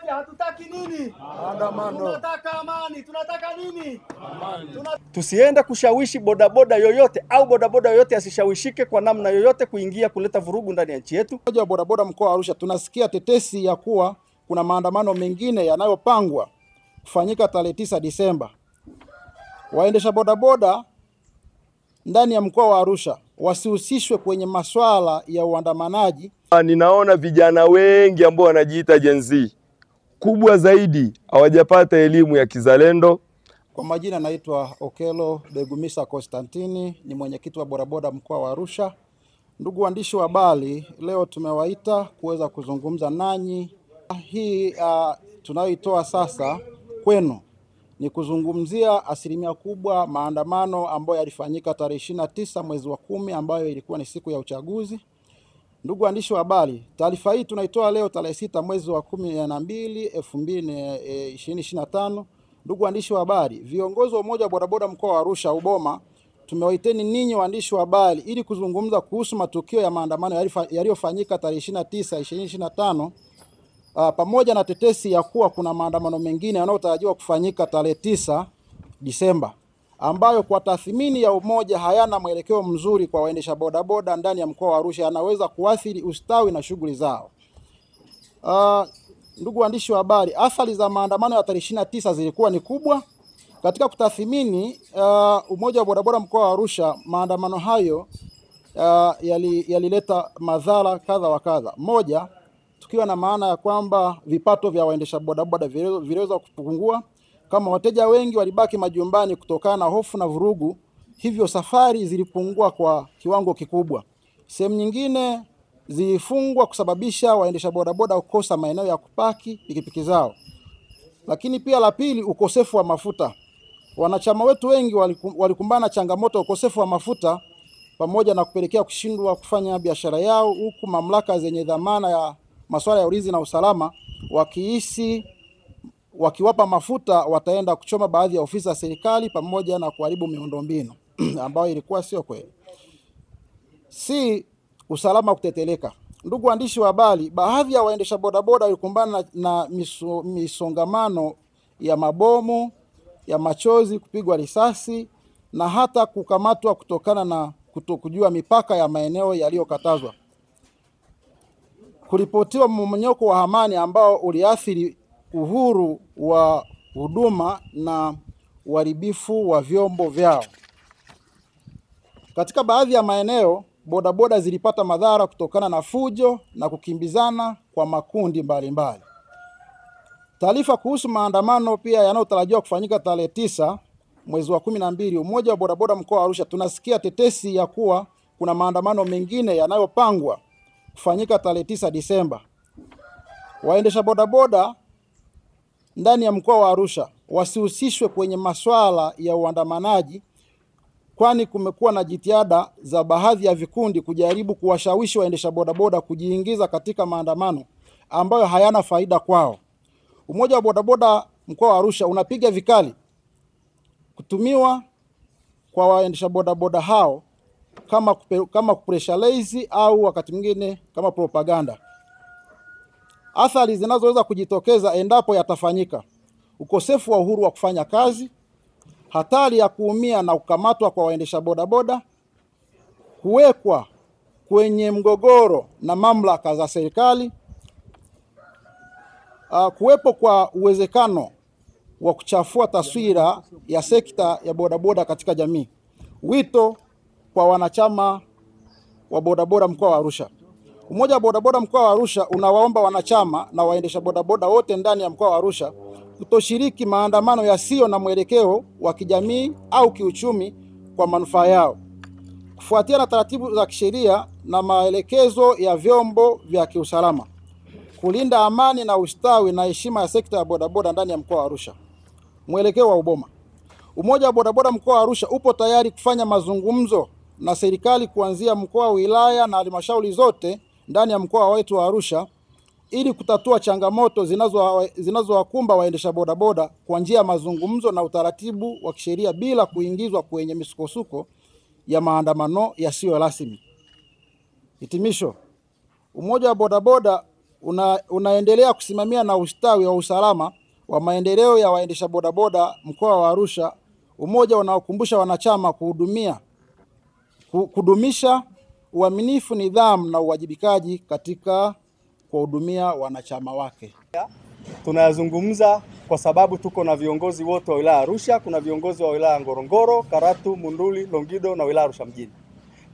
Hatutaki nini? Maandamano. Tunataka amani. Tunataka nini? Amani. Tusiende kushawishi bodaboda yoyote au bodaboda yoyote asishawishike kwa namna yoyote kuingia kuleta vurugu ndani ya nchi yetu. Mmoja wa bodaboda mkoa wa Arusha tunasikia tetesi ya kuwa kuna maandamano mengine yanayopangwa kufanyika tarehe 9 Disemba. Waendesha bodaboda ndani ya mkoa wa Arusha wasihusishwe kwenye masuala ya uandamanaji. Ninaona vijana wengi ambao wanajiita Gen Z kubwa zaidi hawajapata elimu ya kizalendo. Kwa majina naitwa Okelo Begumisa Konstantini, ni mwenyekiti wa bodaboda mkoa wa Arusha. Ndugu waandishi wa habari, leo tumewaita kuweza kuzungumza nanyi. Hii tunayoitoa sasa kwenu ni kuzungumzia asilimia kubwa maandamano ambayo yalifanyika tarehe 29 mwezi wa 10 ambayo ilikuwa ni siku ya uchaguzi. Ndugu waandishi wa habari, taarifa hii tunaitoa leo tarehe 6 mwezi wa 12 2025. Ndugu waandishi wa habari, viongozi wa umoja wa bodaboda mkoa wa Arusha Uboma, tumewaiteni ninyi waandishi wa habari ili kuzungumza kuhusu matukio ya maandamano yaliyofanyika tarehe 29 2025, pamoja na tetesi ya kuwa kuna maandamano mengine yanayotarajiwa kufanyika tarehe 9 Disemba ambayo kwa tathmini ya umoja hayana mwelekeo mzuri kwa waendesha bodaboda ndani ya mkoa wa Arusha, yanaweza kuathiri ustawi na shughuli zao. Ndugu waandishi wa habari, athari za maandamano ya tarehe 29 zilikuwa ni kubwa. Katika kutathmini umoja wa bodaboda mkoa wa Arusha, maandamano hayo yalileta madhara kadha wa kadha. Moja, tukiwa na maana ya kwamba vipato vya waendesha bodaboda viliweza kupungua. Kama wateja wengi walibaki majumbani kutokana na hofu na vurugu, hivyo safari zilipungua kwa kiwango kikubwa. Sehemu nyingine zilifungwa kusababisha waendesha bodaboda kukosa maeneo ya kupaki pikipiki zao. Lakini pia la pili, ukosefu wa mafuta. Wanachama wetu wengi walikumbana changamoto ya ukosefu wa mafuta pamoja na kupelekea kushindwa kufanya biashara yao, huku mamlaka zenye dhamana ya masuala ya ulinzi na usalama wakiwapa mafuta wataenda kuchoma baadhi ya ofisi za serikali pamoja na kuharibu miundombinu ambayo ilikuwa sio kweli. Si usalama kuteteleka. Ndugu waandishi wa habari, baadhi ya waendesha bodaboda walikumbana na misongamano ya mabomu, ya machozi, kupigwa risasi na hata kukamatwa kutokana na kutokujua mipaka ya maeneo yaliyokatazwa. Kuripotiwa mmomonyoko wa amani ambao uliathiri uhuru wa huduma na uharibifu wa vyombo vyao. Katika baadhi ya maeneo, bodaboda zilipata madhara kutokana na fujo na kukimbizana kwa makundi mbalimbali. Taarifa kuhusu maandamano pia yanayotarajiwa kufanyika tarehe 9 mwezi wa 12, umoja wa bodaboda mkoa wa Arusha tunasikia tetesi ya kuwa kuna maandamano mengine yanayopangwa kufanyika tarehe 9 Disemba. Waendesha bodaboda ndani ya mkoa wa Arusha wasihusishwe kwenye masuala ya uandamanaji, kwani kumekuwa na jitihada za baadhi ya vikundi kujaribu kuwashawishi waendesha bodaboda kujiingiza katika maandamano ambayo hayana faida kwao. Umoja wa bodaboda mkoa wa Arusha unapiga vikali kutumiwa kwa waendesha bodaboda hao kama kupressurize au wakati mwingine kama propaganda. Athari zinazoweza kujitokeza endapo yatafanyika: ukosefu wa uhuru wa kufanya kazi, hatari ya kuumia na kukamatwa kwa waendesha bodaboda, kuwekwa kwenye mgogoro na mamlaka za serikali, kuwepo kwa uwezekano wa kuchafua taswira ya sekta ya bodaboda katika jamii. Wito kwa wanachama wa bodaboda mkoa wa Arusha. Umoja wa bodaboda mkoa wa Arusha unawaomba wanachama na waendesha bodaboda wote ndani ya mkoa wa Arusha kutoshiriki maandamano yasiyo na mwelekeo wa kijamii au kiuchumi kwa manufaa yao, kufuatia na taratibu za kisheria na maelekezo ya vyombo vya kiusalama, kulinda amani na ustawi na heshima ya sekta ya bodaboda ndani ya mkoa wa Arusha. Mwelekeo wa Uboma. Umoja wa bodaboda mkoa wa Arusha upo tayari kufanya mazungumzo na serikali kuanzia mkoa, wilaya na halmashauri zote ndani ya mkoa wetu wa Arusha ili kutatua changamoto zinazowakumba waendesha bodaboda kwa njia ya mazungumzo na utaratibu wa kisheria bila kuingizwa kwenye misukosuko ya maandamano yasiyo rasmi. Hitimisho. Umoja wa bodaboda unaendelea kusimamia na ustawi wa usalama wa maendeleo ya waendesha bodaboda mkoa wa Arusha, umoja unaokumbusha wanachama kudumisha uaminifu, nidhamu na uwajibikaji katika kuwahudumia wanachama wake. Tunayazungumza kwa sababu tuko na viongozi wote wa wilaya Arusha. Kuna viongozi wa wilaya Ngorongoro, Karatu, Monduli, Longido na wilaya Arusha mjini.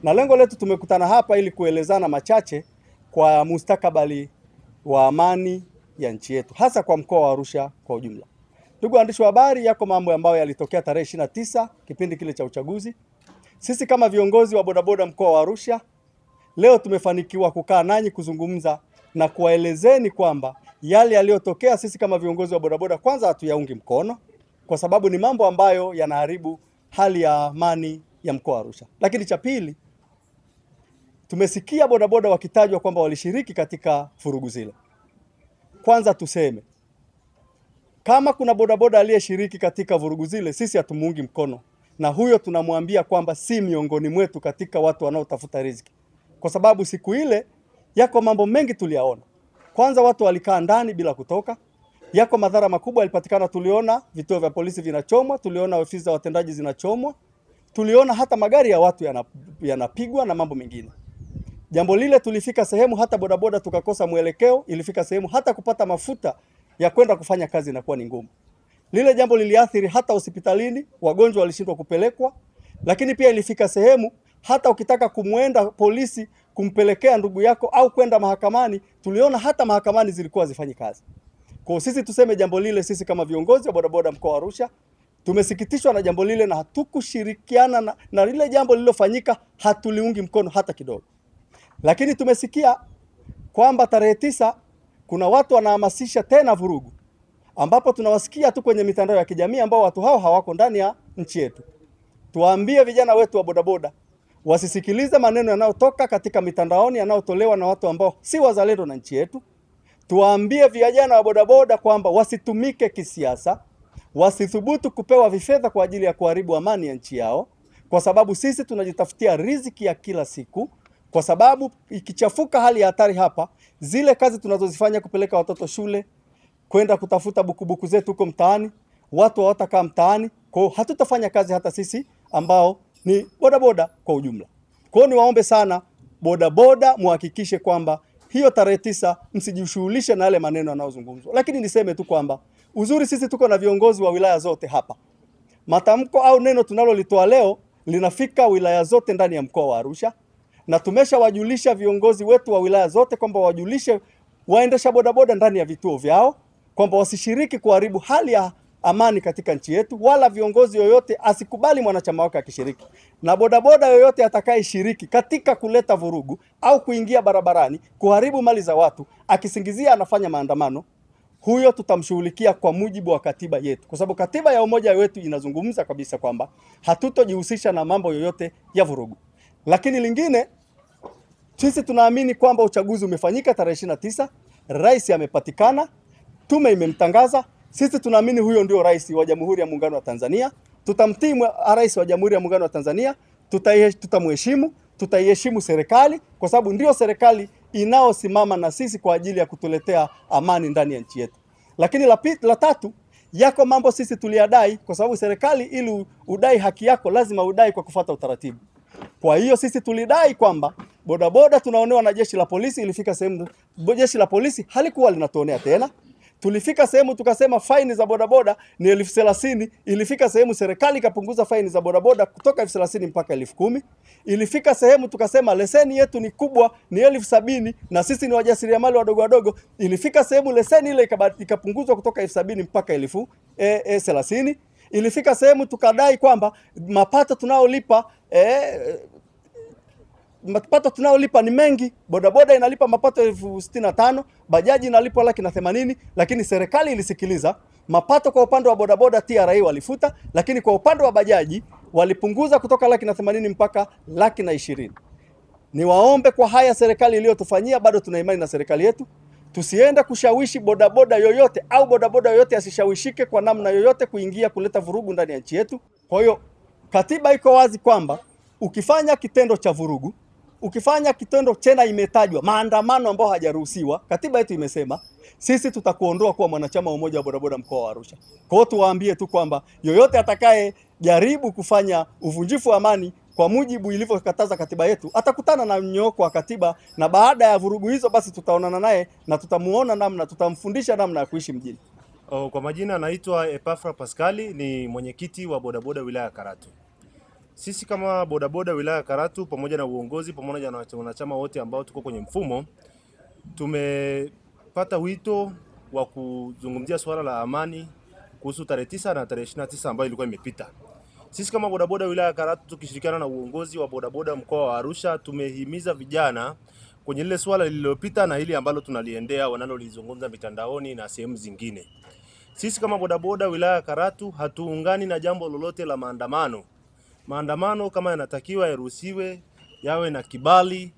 Na lengo letu tumekutana hapa ili kuelezana machache kwa mustakabali wa amani ya nchi yetu, hasa kwa mkoa wa Arusha kwa ujumla. Ndugu waandishi wa habari, yako mambo ambayo yalitokea tarehe 29 kipindi kile cha uchaguzi. Sisi kama viongozi wa bodaboda mkoa wa Arusha leo tumefanikiwa kukaa nanyi kuzungumza na kuwaelezeni kwamba yale yaliyotokea, sisi kama viongozi wa bodaboda kwanza hatuyaungi mkono, kwa sababu ni mambo ambayo yanaharibu hali ya amani ya mkoa wa Arusha. Lakini cha pili, tumesikia bodaboda wakitajwa kwamba walishiriki katika furugu zile. Kwanza tuseme, kama kuna bodaboda aliyeshiriki katika vurugu zile, sisi hatumuungi mkono, na huyo tunamwambia kwamba si miongoni mwetu katika watu wanaotafuta riziki, kwa sababu siku ile yako mambo mengi tuliyaona. Kwanza watu walikaa ndani bila kutoka, yako madhara makubwa yalipatikana. Tuliona vituo vya polisi vinachomwa, tuliona ofisi za watendaji zinachomwa, tuliona hata magari ya watu yanapigwa na mambo mengine. Jambo lile tulifika sehemu hata bodaboda tukakosa mwelekeo, ilifika sehemu hata kupata mafuta ya kwenda kufanya kazi inakuwa ni ngumu. Lile jambo liliathiri hata hospitalini, wagonjwa walishindwa kupelekwa, lakini pia ilifika sehemu hata ukitaka kumwenda polisi kumpelekea ndugu yako au kwenda mahakamani, tuliona hata mahakamani zilikuwa zifanyi kazi. Kwa sisi tuseme jambo lile, sisi kama viongozi wa bodaboda mkoa wa Arusha tumesikitishwa na jambo lile na hatukushirikiana na lile jambo lililofanyika, hatuliungi mkono hata kidogo. Lakini tumesikia kwamba tarehe 9 kuna watu wanahamasisha tena vurugu, ambapo tunawasikia tu kwenye mitandao ya kijamii ambao watu hao hawako ndani ya nchi yetu. Tuwaambie vijana wetu wa bodaboda wasisikilize maneno yanayotoka katika mitandaoni yanayotolewa na watu ambao si wazalendo na nchi yetu. Tuwaambie vijana wa bodaboda kwamba wasitumike kisiasa, wasithubutu kupewa vifedha kwa ajili ya kuharibu amani ya nchi yao, kwa sababu sisi tunajitafutia riziki ya kila siku. Kwa sababu ikichafuka hali ya hatari hapa, zile kazi tunazozifanya kupeleka watoto shule, kwenda kutafuta bukubuku zetu huko mtaani, watu hawatakaa mtaani. Kwa hiyo hatutafanya kazi hata sisi ambao ni bodaboda kwa ujumla. Kwa hiyo niwaombe sana bodaboda muhakikishe kwamba hiyo tarehe 9 msijishughulishe na yale maneno yanayozungumzwa. Lakini niseme tu kwamba uzuri sisi tuko na viongozi wa wilaya zote hapa. Matamko au neno tunalolitoa leo linafika wilaya zote ndani ya mkoa wa Arusha, na tumeshawajulisha viongozi wetu wa wilaya zote kwamba wajulishe waendesha bodaboda ndani ya vituo vyao kwamba wasishiriki kuharibu hali ya amani katika nchi yetu, wala viongozi yoyote asikubali mwanachama wake akishiriki. Na bodaboda yoyote atakayeshiriki katika kuleta vurugu au kuingia barabarani kuharibu mali za watu akisingizia anafanya maandamano, huyo tutamshughulikia kwa mujibu wa katiba yetu, kwa sababu katiba ya umoja wetu inazungumza kabisa kwamba hatutojihusisha na mambo yoyote ya vurugu. Lakini lingine, sisi tunaamini kwamba uchaguzi umefanyika tarehe 29, rais amepatikana, tume imemtangaza. Sisi tunaamini huyo ndio rais wa Jamhuri ya Muungano wa Tanzania. Tutamtii rais wa Jamhuri ya Muungano wa Tanzania, tutamheshimu, tutaiheshimu serikali kwa sababu ndio serikali inaosimama na sisi kwa ajili ya kutuletea amani ndani ya nchi yetu. Lakini la tatu, yako mambo sisi tuliyadai, kwa sababu serikali ili udai haki yako lazima udai kwa kufuata utaratibu. Kwa hiyo sisi tulidai kwamba bodaboda tunaonewa na jeshi la polisi. Ilifika sehemu jeshi la polisi halikuwa linatuonea tena. Tulifika sehemu tukasema faini za bodaboda ni 30,000. Ilifika sehemu serikali ikapunguza faini za bodaboda kutoka 30,000 mpaka 10,000. Ilifika sehemu tukasema leseni yetu ni kubwa, ni 70,000 na sisi ni wajasiriamali wadogo wadogo. Ilifika sehemu leseni ile ikapunguzwa kutoka 70,000 mpaka 30,000. Ilifika sehemu tukadai kwamba mapato tunaolipa ni mengi. Bodaboda inalipa mapato 65,000, bajaji inalipa 180,000, lakini serikali ilisikiliza. Mapato kwa upande wa bodaboda TRA walifuta, lakini kwa upande wa bajaji walipunguza kutoka 180,000 mpaka 120,000. Niwaombe kwa haya serikali iliyotufanyia, bado tuna imani na serikali yetu. Tusiende kushawishi bodaboda yoyote au bodaboda yoyote asishawishike kwa namna yoyote kuingia kuleta vurugu ndani ya nchi yetu. Kwa hiyo katiba iko wazi kwamba ukifanya kitendo cha vurugu ukifanya kitendo tena imetajwa maandamano ambayo hajaruhusiwa, katiba yetu imesema sisi tutakuondoa kuwa mwanachama wa umoja wa bodaboda mkoa wa Arusha. Kwa hiyo tuwaambie tu kwamba yoyote atakaye jaribu kufanya uvunjifu wa amani kwa mujibu ilivyokataza katiba yetu atakutana na mnyoko wa katiba, na baada ya vurugu hizo basi tutaonana naye na tutamfundisha namna ya kuishi mjini. Kwa majina naitwa Epafra Pascali, ni mwenyekiti wa bodaboda wilaya Karatu. Sisi kama bodaboda wilaya Karatu pamoja na uongozi pamoja na wanachama wote ambao tuko kwenye mfumo, tumepata wito wa kuzungumzia swala la amani kuhusu tarehe 9 na tarehe 29 ambayo ilikuwa imepita. Sisi kama bodaboda wilaya Karatu tukishirikiana na uongozi wa bodaboda mkoa wa Arusha tumehimiza vijana kwenye ile swala lililopita na hili ambalo tunaliendea wanalolizungumza mitandaoni na sehemu zingine. Sisi kama bodaboda wilaya Karatu hatuungani na jambo lolote la maandamano. Maandamano kama yanatakiwa yaruhusiwe, yawe na kibali,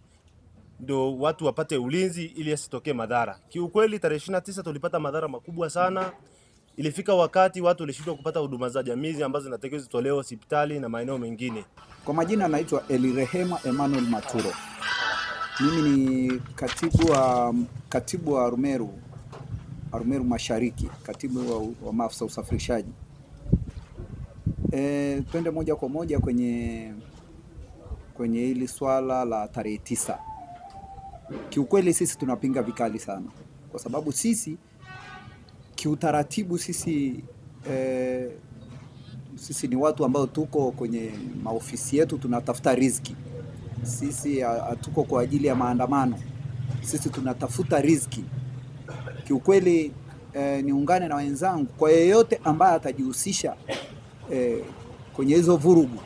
ndio watu wapate ulinzi ili yasitokee madhara. Kiukweli tarehe 29 tulipata madhara makubwa sana. Ilifika wakati watu walishindwa kupata huduma za jamii ambazo zinatakiwa zitolewe hospitali na maeneo mengine. Kwa majina naitwa Elirehema Emmanuel Maturo. Mimi ni katibu wa Arumeru Mashariki, katibu wa maafisa usafirishaji. Twende moja kwa moja kwenye hili swala la tarehe 9. Kiukweli sisi tunapinga vikali sana, kwa sababu sisi kiutaratibu sisi ni watu ambao tuko kwenye maofisi yetu tunatafuta riziki. Sisi hatuko kwa ajili ya maandamano, sisi tunatafuta riziki. Kiukweli niungane na wenzangu kwa yeyote ambaye atajihusisha kwenye hizo vurugu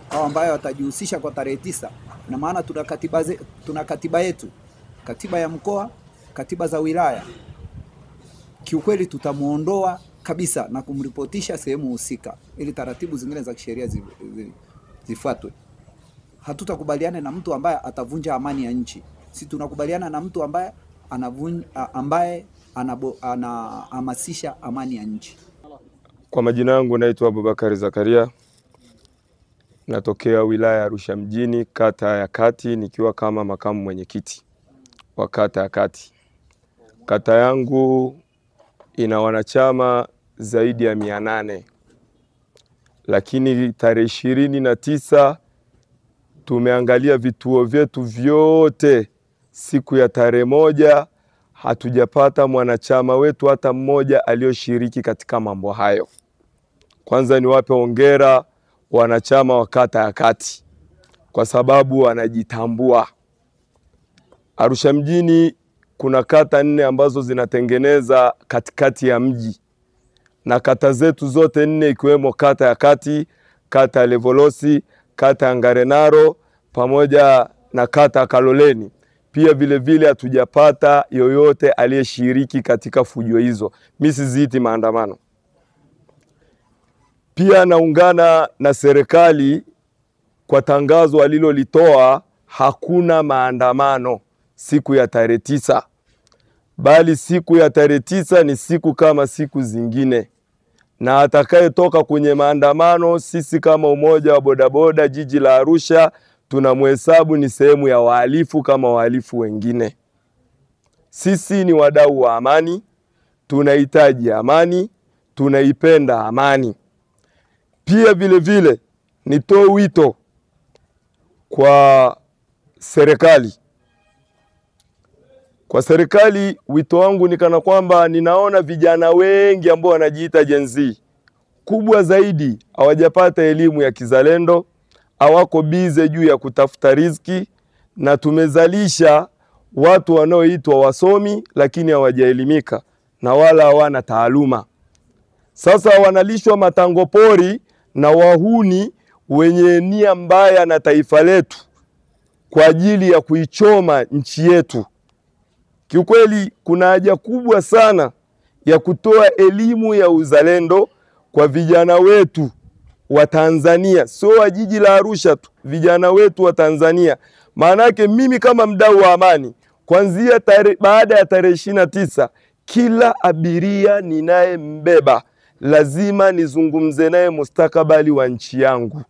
au ambaye atajihusisha kwa tarehe 9, na maana tuna katiba yetu, katiba ya mkoa, katiba za wilaya. Kiukweli tutamuondoa kabisa na kumripotisha sehemu husika ili taratibu zingine za kisheria zifuatwe. Hatutakubaliana na mtu ambaye atavunja amani ya nchi. Sisi tunakubaliana na mtu ambaye anahamasisha amani ya nchi. Kwa majina yangu naitwa Abubakari Zakaria. Natokea wilaya ya Arusha mjini, kata ya Kati, nikiwa kama makamu mwenyekiti wa kata ya Kati. Kata yangu ina wanachama zaidi ya 800. Lakini tarehe 29 tumeangalia vituo vyetu vyote. Siku ya tarehe 1 hatujapata mwanachama wetu hata mmoja aliyoshiriki katika mambo hayo. Kwanza niwape hongera wanachama wa kata ya Kati kwa sababu wanajitambua. Arusha mjini kuna kata 4 ambazo zinatengeneza katikati ya mji, na kata zetu zote 4 ikiwemo kata ya Kati, kata ya Levolosi, kata ya Ngarenaro pamoja na kata ya Kaloleni, pia vile vile hatujapata yoyote aliyeshiriki katika fujo hizo. Mimi siziiti maandamano. Pia naungana na serikali kwa tangazo alilolitoa, hakuna maandamano siku ya tarehe 9. Bali siku ya tarehe 9 ni siku kama siku zingine. Na atakayetoka kwenye maandamano, sisi kama umoja wa bodaboda jiji la Arusha tunamhesabu ni sehemu ya wahalifu kama wahalifu wengine. Sisi ni wadau wa amani, tunahitaji amani, tunaipenda amani. Pia vile vile nitoe wito kwa serikali. Kwa serikali wito wangu ni kana kwamba ninaona vijana wengi ambao wanajiita Gen Z, kubwa zaidi hawajapata elimu ya kizalendo, hawako bize juu ya kutafuta riziki, na tumezalisha watu wanaoitwa wasomi lakini hawajaelimika na wala hawana taaluma. Sasa wanalishwa matango pori na wahuni wenye nia mbaya na taifa letu kwa ajili ya kuichoma nchi yetu. Kiukweli kuna haja kubwa sana ya kutoa elimu ya uzalendo kwa vijana wetu wa Tanzania, sio wa jiji la Arusha tu, vijana wetu wa Tanzania. Maana yake mimi kama mdau wa amani, kuanzia baada ya tarehe 29, kila abiria ninaye mbeba lazima nizungumze naye mustakabali wa nchi yangu,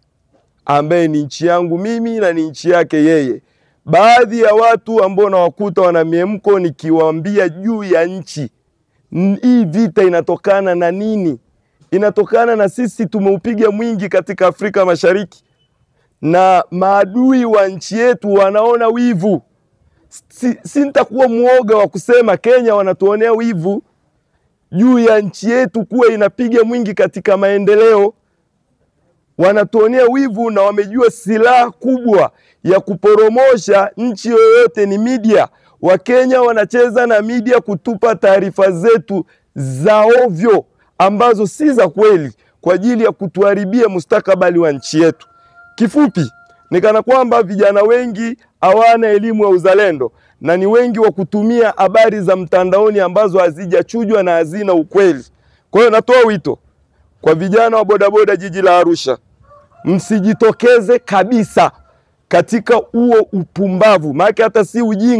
ambaye ni nchi yangu mimi na ni nchi yake yeye. baadhi ya watu ambao nawakuta wana miemko nikiwaambia juu ya nchi hii, vita inatokana na nini? Inatokana na sisi tumeupiga mwingi katika Afrika Mashariki, na maadui wa nchi yetu wanaona wivu. Sintakuwa muoga wa kusema Kenya wanatuonea wivu juu ya nchi yetu kuwa inapiga mwingi katika maendeleo. Wanatuonea wivu na wamejua silaha kubwa ya kuporomosha nchi yoyote ni media. Wakenya wanacheza na media kutupa taarifa zetu za ovyo ambazo si za kweli kwa ajili ya kutuharibia mustakabali wa nchi yetu. Kifupi, ni kana kwamba vijana wengi hawana elimu ya uzalendo na ni wengi wa kutumia habari za mtandaoni ambazo hazijachujwa na hazina ukweli. Kwa hiyo natoa wito kwa vijana wa bodaboda jiji la Arusha, msijitokeze kabisa katika huo upumbavu, maana hata si ujinga.